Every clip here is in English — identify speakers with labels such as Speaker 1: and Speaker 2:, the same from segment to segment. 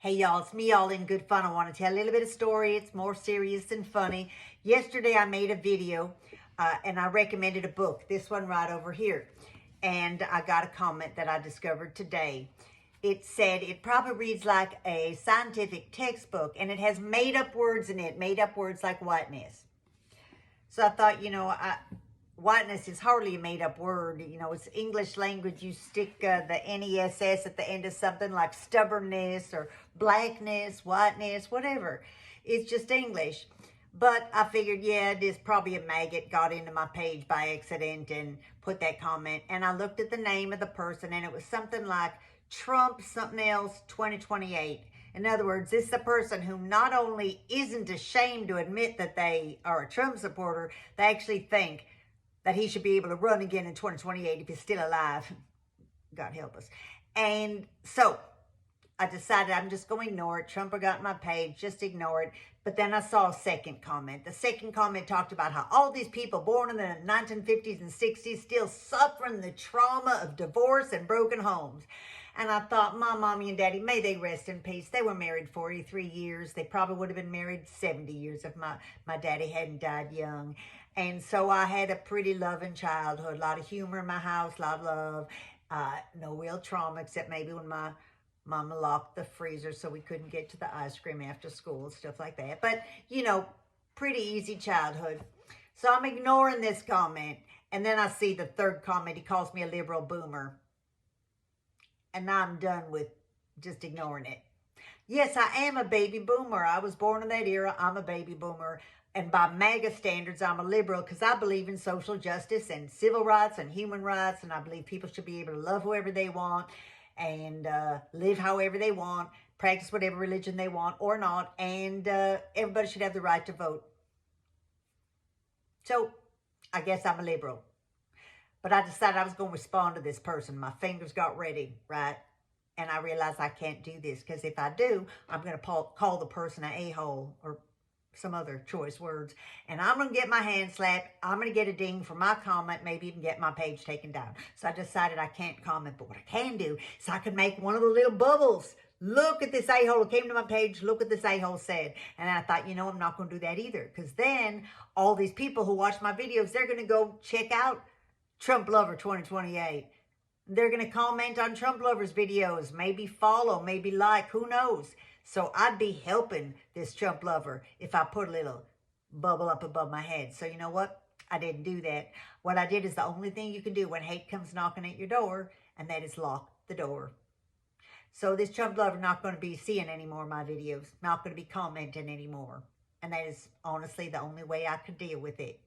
Speaker 1: Hey y'all, it's me all in good fun. I want to tell a little bit of story. It's more serious than funny. Yesterday I made a video and I recommended a book, this one right over here. And I got a comment that I discovered today. It said it probably reads like a scientific textbook and it has made up words in it, made up words like whiteness. So I thought, whiteness is hardly a made-up word. It's English language. You stick the NESS at the end of something like stubbornness or blackness, whiteness, whatever. It's just English. But I figured, yeah, it is probably a maggot got into my page by accident and put that comment. And I looked at the name of the person, and it was something like Trump something else 2028. In other words, this is a person who not only isn't ashamed to admit that they are a Trump supporter, they actually think that he should be able to run again in 2028 if he's still alive. God help us. And so I decided I'm just going to ignore it. Trump got my page, just ignore it. But then I saw a second comment. The second comment talked about how all these people born in the 1950s and 60s still suffering the trauma of divorce and broken homes. And I thought, my mommy and daddy, may they rest in peace. They were married 43 years. They probably would have been married 70 years if my daddy hadn't died young. And so I had a pretty loving childhood, a lot of humor in my house, a lot of love, no real trauma, except maybe when my mama locked the freezer so we couldn't get to the ice cream after school, stuff like that. But, pretty easy childhood. So I'm ignoring this comment. And then I see the third comment. He calls me a liberal boomer. And now I'm done with just ignoring it. Yes, I am a baby boomer. I was born in that era. I'm a baby boomer. And by MAGA standards, I'm a liberal because I believe in social justice and civil rights and human rights. And I believe people should be able to love whoever they want and live however they want, practice whatever religion they want or not. And everybody should have the right to vote. So I guess I'm a liberal. But I decided I was going to respond to this person. My fingers got ready, right? And I realized I can't do this because if I do, I'm going to call the person an a-hole or some other choice words. And I'm going to get my hand slapped. I'm going to get a ding for my comment, maybe even get my page taken down. So I decided I can't comment. But what I can do is I can make one of the little bubbles. Look at this a-hole. It came to my page. Look what this a-hole said. And I thought, I'm not going to do that either. Because then all these people who watch my videos, they're going to go check out Trump Lover 2028. They're going to comment on Trump Lovers videos, maybe follow, maybe like, who knows? So I'd be helping this Trump Lover if I put a little bubble up above my head. So you know what? I didn't do that. What I did is the only thing you can do when hate comes knocking at your door, and that is lock the door. So this Trump Lover not going to be seeing any more of my videos, not going to be commenting anymore. And that is honestly the only way I could deal with it.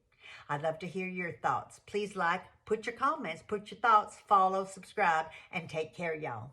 Speaker 1: I'd love to hear your thoughts. Please like, put your comments, put your thoughts, follow, subscribe, and take care, y'all.